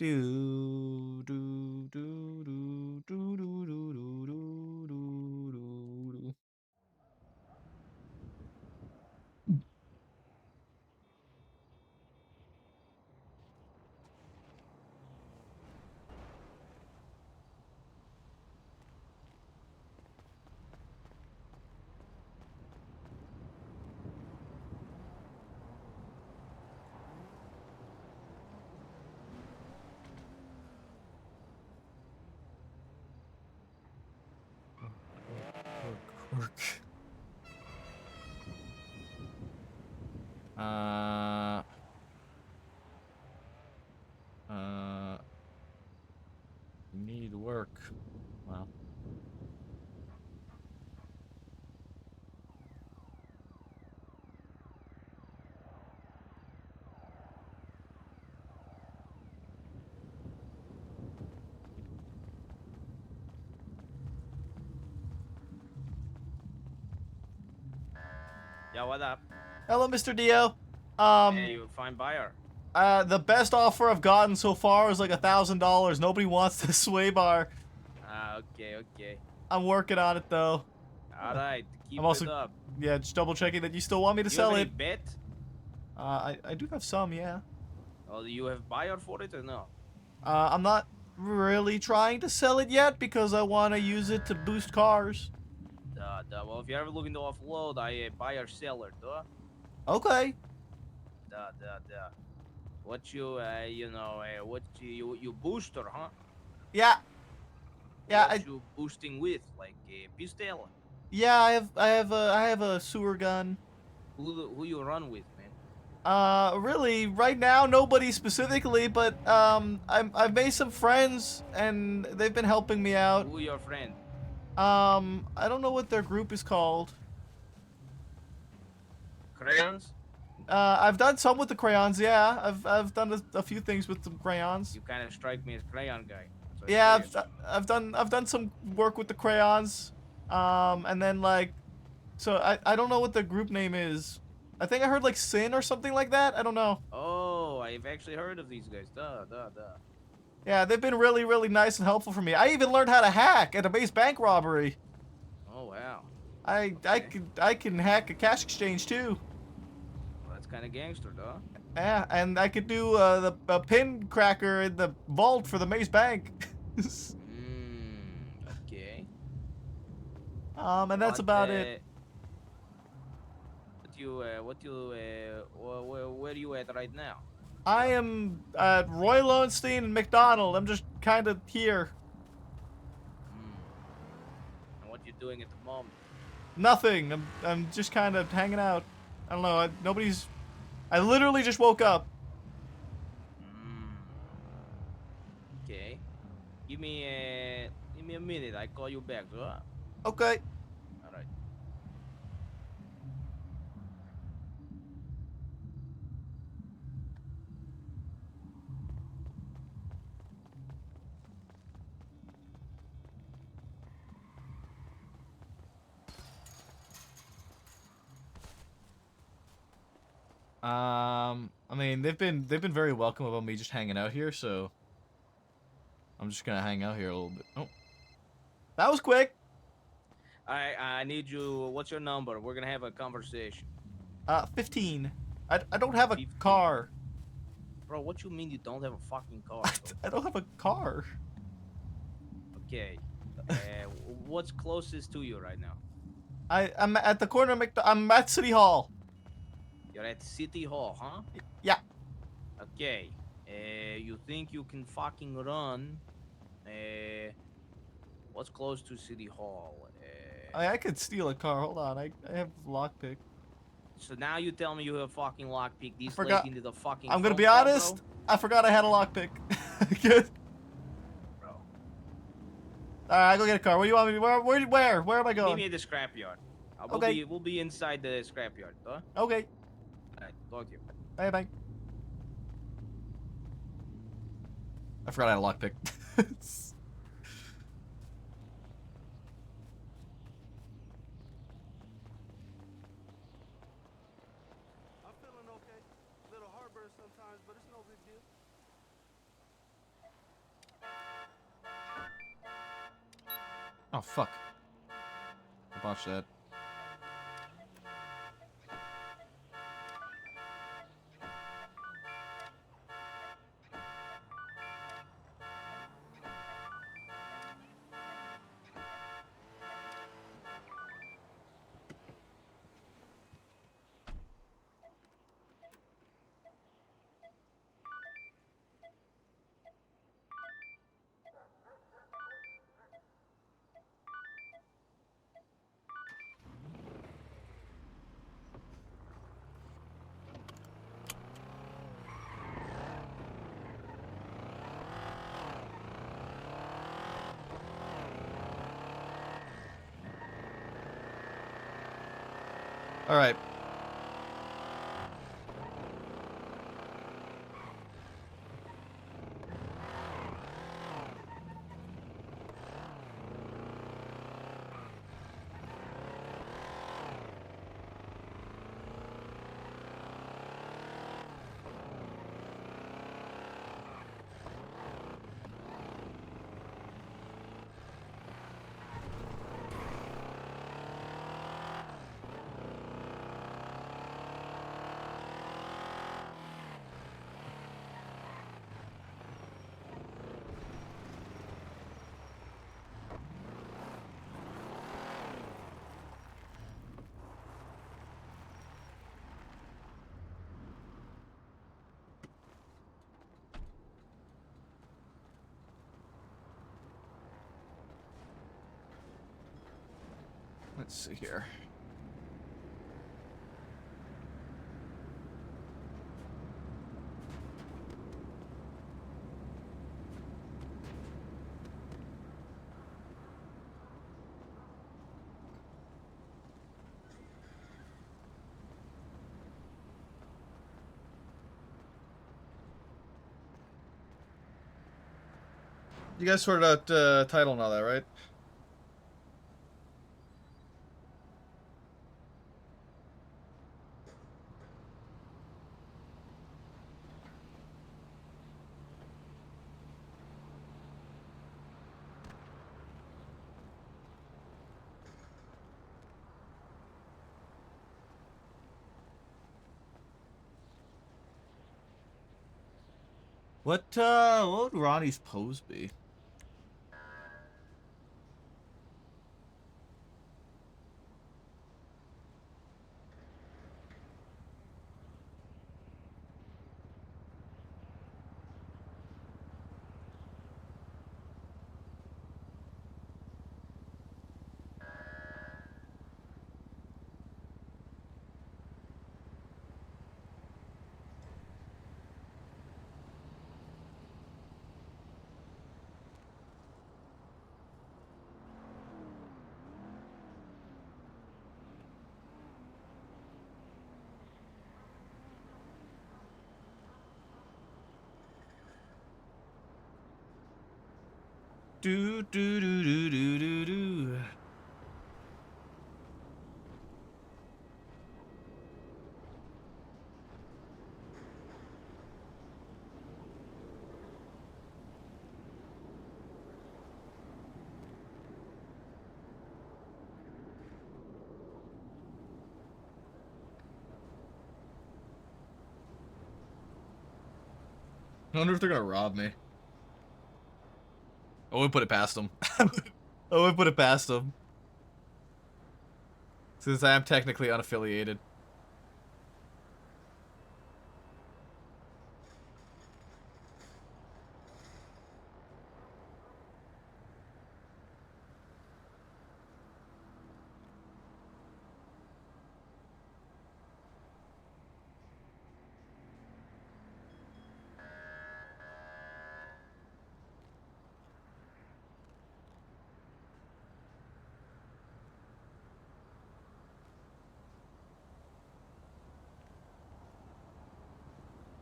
Do do do do do do do do do do do. Work. Uh. Need work. Well. Yeah, what up? Hello, Mr. Dio. Hey, you find buyer. The best offer I've gotten so far is like $1,000. Nobody wants this sway bar. Ah, okay. I'm working on it though. All right, keep I'm it also, up. yeah, just double checking that you still want me to Do you have sell any it. bet? I do have some, yeah. Or do you have buyer for it or no? I'm not really trying to sell it yet because I want to use it to boost cars. Well, if you're ever looking to offload, I buyer seller, duh. Okay. Duh. What you, what you booster, huh? Yeah. Yeah. What you boosting with, like a pistol? Yeah. I have a sewer gun. Who you run with, man? Really, right now, nobody specifically, but I've made some friends and they've been helping me out. Who your friend? I don't know what their group is called. Crayons? I've done some with the crayons. Yeah, I've done a few things with some crayons. You kind of strike me as crayon guy. So I'm Yeah, curious. I've done some work with the crayons. And then like, so I don't know what the group name is. I think I heard like Sin or something like that. I don't know. Oh, I've actually heard of these guys. Duh. Yeah, they've been really nice and helpful for me. I even learned how to hack at a base bank robbery. Oh, wow. I Okay. I can hack a cash exchange too. Well, that's kind of gangster, though. Yeah, and I could do the pin cracker in the vault for the Maze Bank. Okay. And that's about it. Where you at right now? I am at Roy Lowenstein and McDonald. I'm just kind of here. And what you doing at the moment? Nothing. I'm just kind of hanging out. I don't know. Nobody's. I literally just woke up. Okay. Give me a minute. I call you back, huh? Okay. All right. I mean, they've been very welcome about me just hanging out here, so I'm just gonna hang out here a little bit. Oh, that was quick. I need you. What's your number? We're gonna have a conversation. 15. I don't have a 15. car. Bro, what you mean you don't have a fucking car, bro? I don't have a car. Okay. What's closest to you right now? I'm at the corner of I'm at City Hall. You're at City Hall, huh? Yeah. Okay. You think you can fucking run? What's close to City Hall? I could steal a car. Hold on. I have lockpick. So now you tell me you have fucking lockpick I this late forgot. into the fucking I'm gonna phone be call, honest. bro? I forgot I had a lockpick. Good. Bro. Alright, I go get a car. Where you want me? Where am I Meet going? me at the scrapyard. Okay. We'll be inside the scrapyard, huh? Okay. Alright, talk to you. Bye. I forgot I had a lockpick. I'm feeling okay. Little heartburn sometimes, but it's no big deal. Oh, fuck. I botched that. All right. Let's see here. You guys sorted out title and all that, right? What would Ronnie's pose be? Do do do do do do do. I wonder if they're gonna rob me. I would put it past them. I would put it past them. Since I am technically unaffiliated.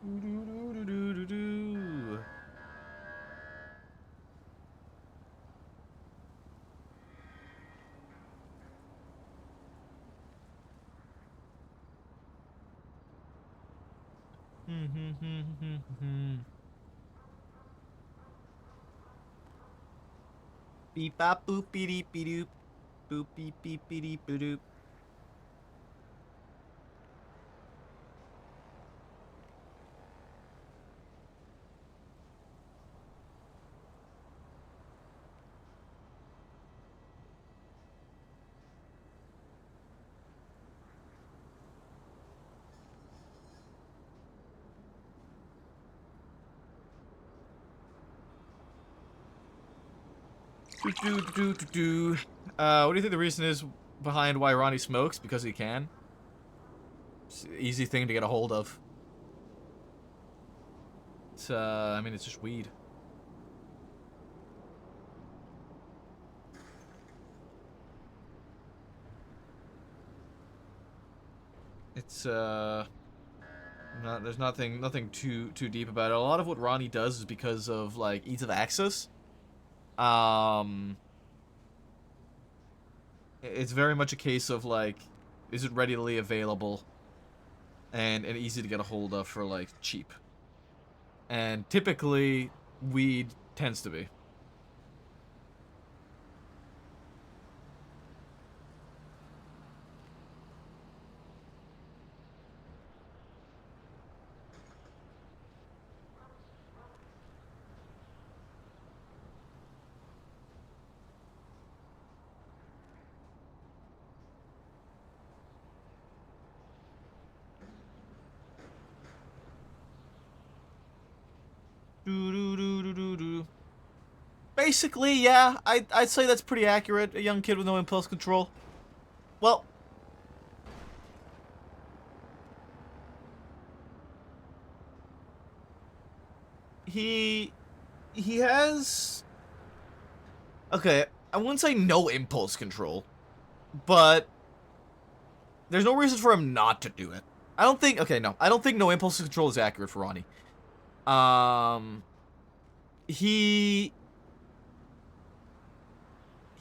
Do do do do do do. Beep bop boop beep beep doop. Boop beep beep beep doop. What do you think the reason is behind why Ronnie smokes? Because he can. It's an easy thing to get a hold of. It's I mean, it's just weed. It's there's nothing too deep about it. A lot of what Ronnie does is because of like ease of access. It's very much a case of like, is it readily available and easy to get a hold of for like cheap. And typically, weed tends to be. Basically, yeah, I'd say that's pretty accurate. A young kid with no impulse control. Well, he has, okay, I wouldn't say no impulse control, but there's no reason for him not to do it. I don't think, okay, no, I don't think no impulse control is accurate for Ronnie.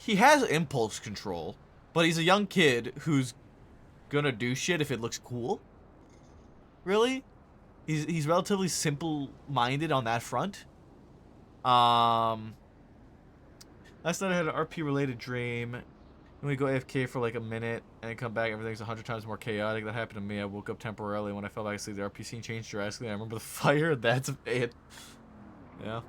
He has impulse control, but he's a young kid who's gonna do shit if it looks cool. Really? He's relatively simple-minded on that front. Last night I had an RP-related dream. And we go AFK for like a minute and come back, everything's 100 times more chaotic. That happened to me. I woke up temporarily. When I fell back asleep, the RP scene changed drastically. I remember the fire. That's it. Yeah.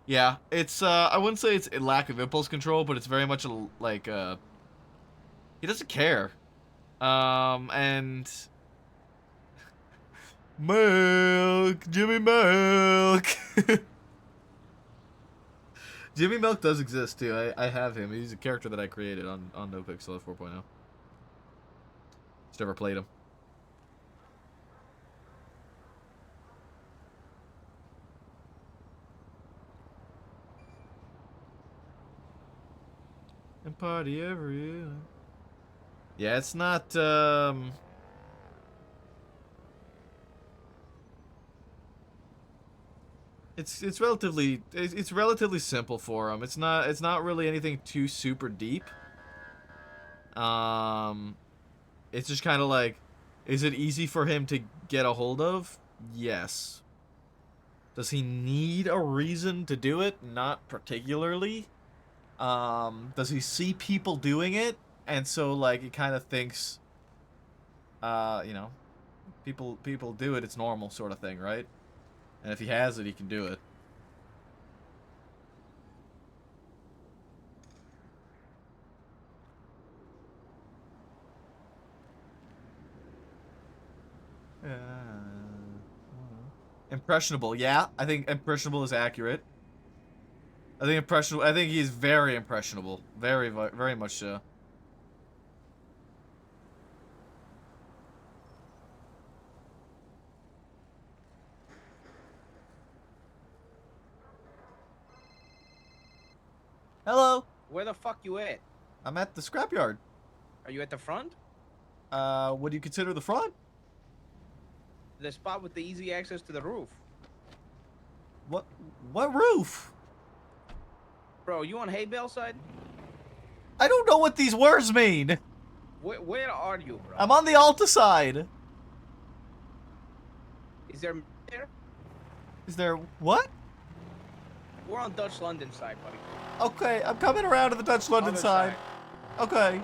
Yeah, it's, I wouldn't say it's a lack of impulse control, but it's very much a, like, he doesn't care. And... Milk! Jimmy Milk! Jimmy Milk does exist, too. I have him. He's a character that I created on NoPixel at 4.0. Just never played him. And party every year. Yeah, it's not, it's relatively simple for him. It's not really anything too super deep. It's just kind of like, is it easy for him to get a hold of? Yes. Does he need a reason to do it? Not particularly. Does he see people doing it? And so, like, he kind of thinks, you know, people do it, it's normal sort of thing, right? And if he has it, he can do it. Impressionable, yeah. I think impressionable is accurate. I think he's very impressionable. Very, very much so. Hello. Where the fuck you at? I'm at the scrapyard. Are you at the front? What do you consider the front? The spot with the easy access to the roof. What roof? Bro, you on hay bale side? I don't know what these words mean. Where are you, bro? I'm on the Alta side. Is there? Is there what? We're on Dutch London side, buddy. Okay, I'm coming around to the Dutch London Other side. Okay.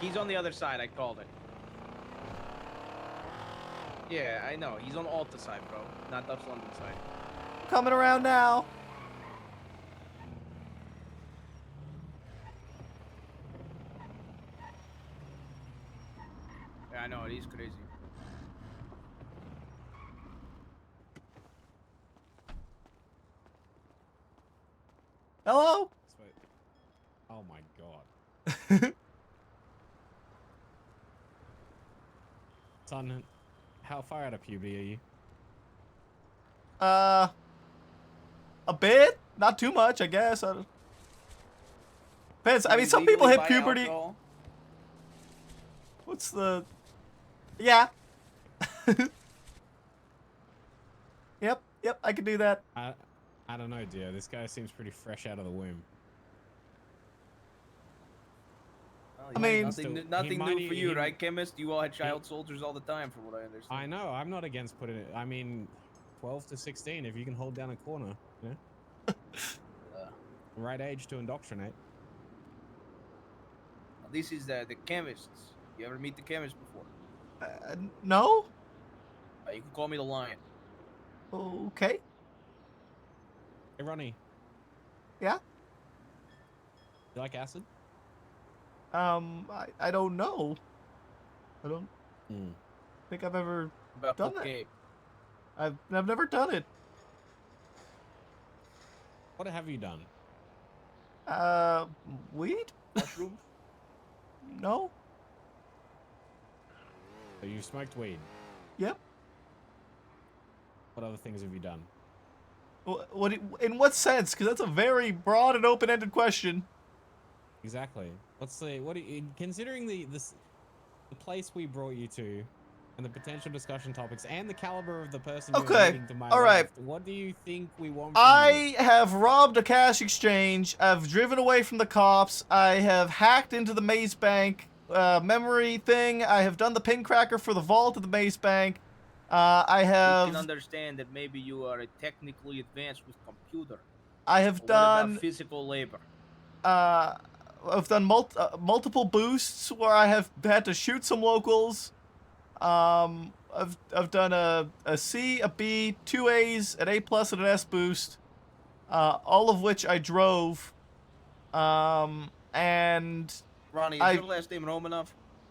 He's on the other side. I called it. Yeah, I know. He's on Alta side, bro. Not Dutch London side. I'm coming around now. Yeah, I know. It is crazy. Hello? Sweet. Oh my god. Son, how far out of puberty are you? A bit? Not too much, I guess. Depends. I mean, some people hit puberty. Alcohol? What's the... Yeah. Yep, I can do that. I don't know, dear. This guy seems pretty fresh out of the womb. Well, I mean... nothing new for you, right, chemist? You all had child soldiers all the time, from what I understand. I know. I'm not against putting it... I mean, 12 to 16, if you can hold down a corner, you know? Right age to indoctrinate. This is the chemists. You ever meet the chemist before? No? You can call me the Lion. Okay. Hey, Ronnie. Yeah? You like acid? I don't know. I don't think I've ever About done cocaine. that. I've never done it. What have you done? Weed? Mushrooms? No? So you smoked weed. Yep. What other things have you done? What? In what sense? Because that's a very broad and open-ended question. Exactly. What's the... What do you... Considering the place we brought you to, and the potential discussion topics, and the caliber of the person you're meeting to my left, what do you think we want from you? I have robbed a cash exchange. I've driven away from the cops. I have hacked into the Maze Bank memory thing. I have done the pin cracker for the vault of the Maze Bank. I have... You can understand that maybe you are technically advanced with computer. I have What done... about physical labor? I've done multiple boosts where I have had to shoot some locals. I've done a C, a B, 2 A's, an A+, and an S boost. All of which I drove. And... Ronnie, is your last name Romanov?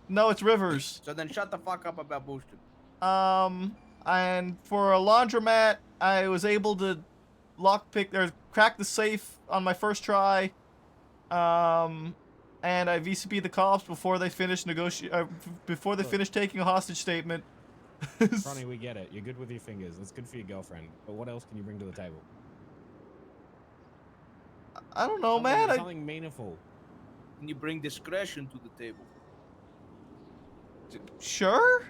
No, it's Rivers. So then shut the fuck up about boosting. And for a laundromat, I was able to lockpick or crack the safe on my first try. And I VCP'd the cops before they finished before they finished taking a hostage statement. Ronnie, we get it. You're good with your fingers. That's good for your girlfriend. But what else can you bring to the table? I don't know, man. Something meaningful. Can you bring discretion to the table? Sure.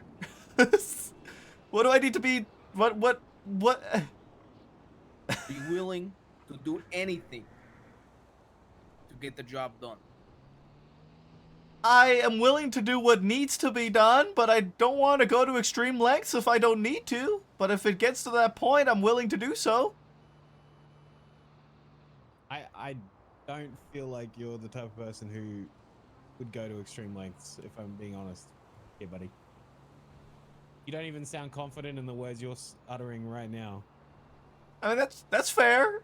What do I need to be? What? Be willing to do anything to get the job done. I am willing to do what needs to be done, but I don't want to go to extreme lengths if I don't need to. But if it gets to that point, I'm willing to do so. I don't feel like you're the type of person who would go to extreme lengths, if I'm being honest. Yeah, buddy. You don't even sound confident in the words you're uttering right now. I mean, that's fair.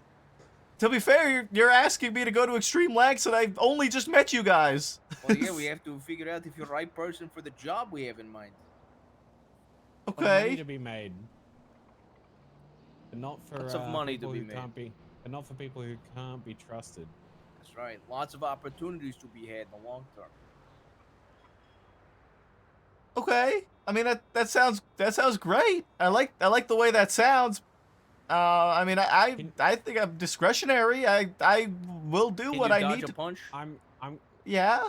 To be fair, you're asking me to go to extreme lengths, and I've only just met you guys. Well, yeah, we have to figure out if you're the right person for the job we have in mind. Okay. Money to be made, but not for lots of money to be made. But not for people who can't be trusted. That's right. Lots of opportunities to be had in the long term. Okay. I mean that sounds great. I like the way that sounds. I mean I think I'm discretionary. I will do what I need to. Punch? I'm Yeah.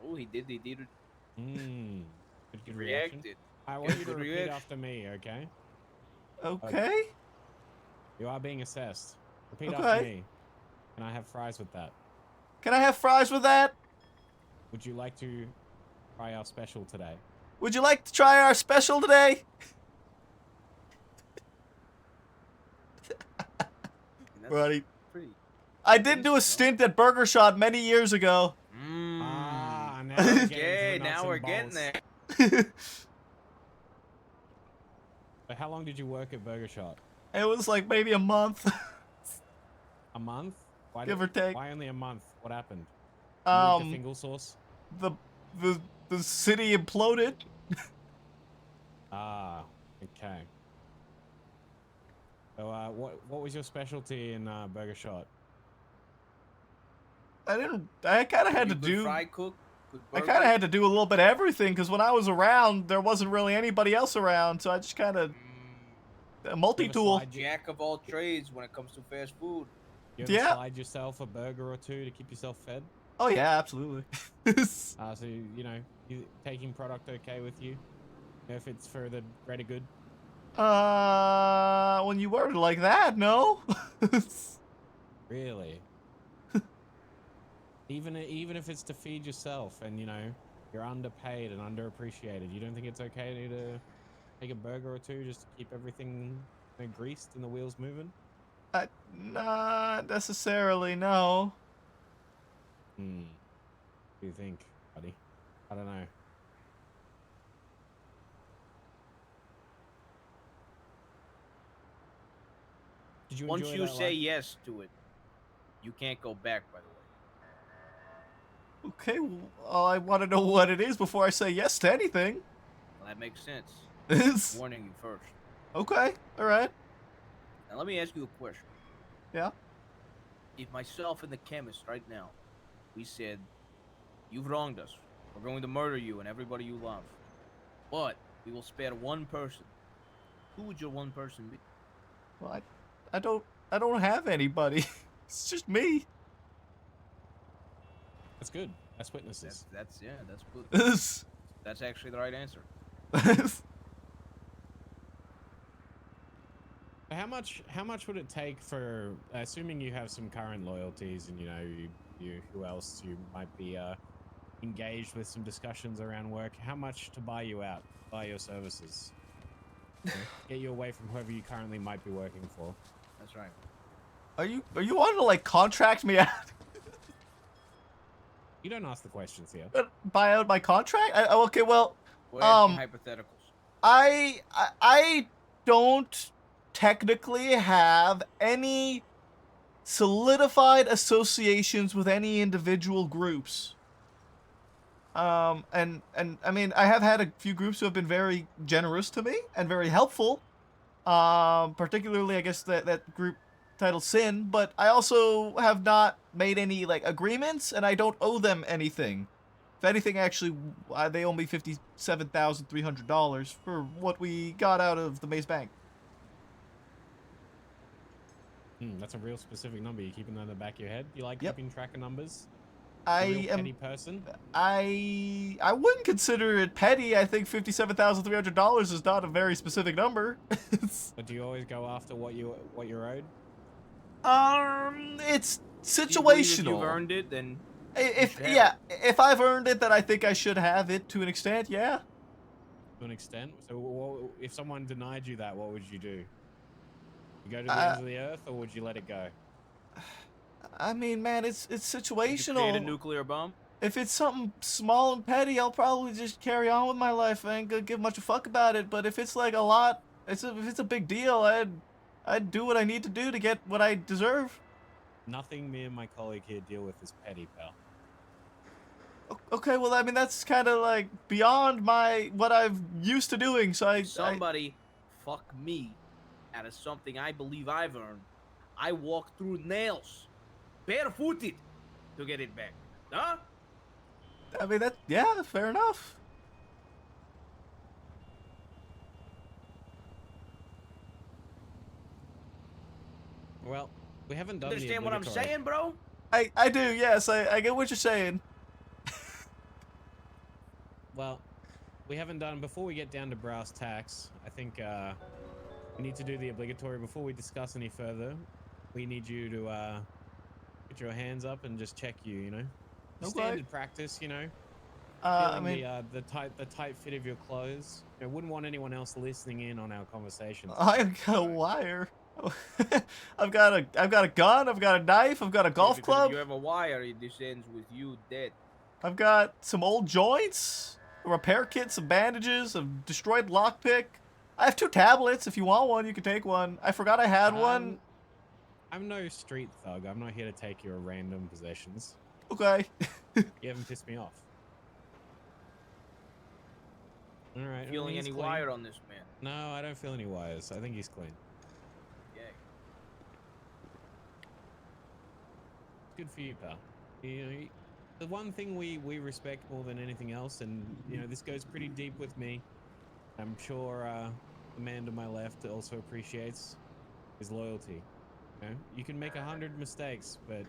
Oh, he did it. Good Reacted. I want you to Good repeat reaction. after me, okay? Okay. You are being assessed. Repeat Okay. after me. Can I have fries with that? Can I have fries with that? Would you like to try our special today? Would you like to try our special today? And that's Ronnie, pretty. I did do a Decent, no? stint at Burger Shot many years ago. Ah, now we're getting into the Okay, nuts now and we're getting bolts. there. So how long did you work at Burger Shot? It was like maybe a month. A month? Why Give or take. Why only a month? What happened? You moved to Fingal Sauce? the the city imploded. Ah, okay. So, what was your specialty in Burger Shot? I kind of had to Good do. fry cook. Good I burger. kind of had to do a little bit of everything because when I was around, there wasn't really anybody else around, so I just kind of a multi-tool. Jack of all trades when it comes to fast food. You ever Yeah. slide yourself a burger or two to keep yourself fed? Oh yeah, absolutely. So you know, you taking product okay with you? If it's for the greater good? When you word it like that, no. Really? Even if it's to feed yourself and, you know, you're underpaid and underappreciated, you don't think it's okay to take a burger or two just to keep everything, you know, greased and the wheels moving? Not necessarily, no. What do you think, buddy? I don't know. Did you Once enjoy you that say life? yes to it, you can't go back, by the way. Okay, well, I want to know what it is before I say yes to anything. Well, that makes sense. It's Warning you first. okay. All right. Now let me ask you a question. Yeah. If myself and the chemist right now, we said, you've wronged us, we're going to murder you and everybody you love, but we will spare one person, who would your one person be? Well, I don't have anybody. It's just me. That's good. That's witnesses. That's yeah, that's good. It's- That's actually the right answer. How much would it take for, assuming you have some current loyalties and, you know, you who else you might be engaged with some discussions around work, how much to buy you out, buy your services? You know, get you away from whoever you currently might be working for. That's right. Are you wanting to like contract me out? You don't ask the questions here. Buy out my contract? Okay, well, We're asking hypotheticals. I don't technically have any solidified associations with any individual groups. And I mean, I have had a few groups who have been very generous to me and very helpful. Particularly, I guess that group titled Sin, but I also have not made any like agreements, and I don't owe them anything. If anything, actually, they owe me $57,300 for what we got out of the Maze Bank. That's a real specific number. You keeping that in the back of your head? You like Yep. keeping track of numbers? I A real am. petty person. I wouldn't consider it petty. I think $57,300 is not a very specific number. But do you always go after what you're owed? It's Do you believe situational. If you've earned it, then If should have yeah, if I've earned it, then I think I should have it to an extent. Yeah. To an extent. So, if someone denied you that, what would you do? You go to the ends of the earth, or would you let it go? I mean, man, it's Did you situational. create a nuclear bomb? If it's something small and petty, I'll probably just carry on with my life. I ain't gonna give much a fuck about it. But if it's like a lot, if it's a big deal, I'd do what I need to do to get what I deserve. Nothing me and my colleague here deal with is petty, pal. Okay, well, I mean, that's kind of like beyond what I've used to doing. So Somebody fuck me out of something I believe I've earned. I walk through nails, barefooted, to get it back. Huh? I mean, yeah, fair enough. Well, we haven't done Understand the what I'm obligatory. saying, bro? I do, yes, I get what you're saying. Well, we haven't done, before we get down to brass tacks, I think we need to do the obligatory. Before we discuss any further, we need you to put your hands up and just check you know? Okay. Standard practice, you know. I Feeling mean, the tight fit of your clothes. I wouldn't want anyone else listening in on our conversations. I've got a wire. I've got a gun. I've got a knife. I've got a golf Because club. if you have a wire, this ends with you dead. I've got some old joints, a repair kit, some bandages, a destroyed lockpick. I have 2 tablets. If you want one, you can take one. I forgot I had one. I'm no street thug. I'm not here to take your random possessions. Okay. You haven't pissed me off. All right. Feeling he's any clean. wire on this man? No, I don't feel any wires. I think he's clean. Yeah. Good for you, pal. You know, the one thing we respect more than anything else, and you know, this goes pretty deep with me. I'm sure the man to my left also appreciates his loyalty. You know, you can make 100 mistakes, but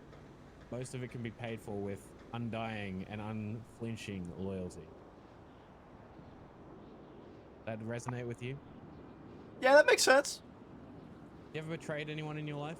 most of it can be paid for with undying and unflinching loyalty. That resonate with you? Yeah, that makes sense. You ever betrayed anyone in your life?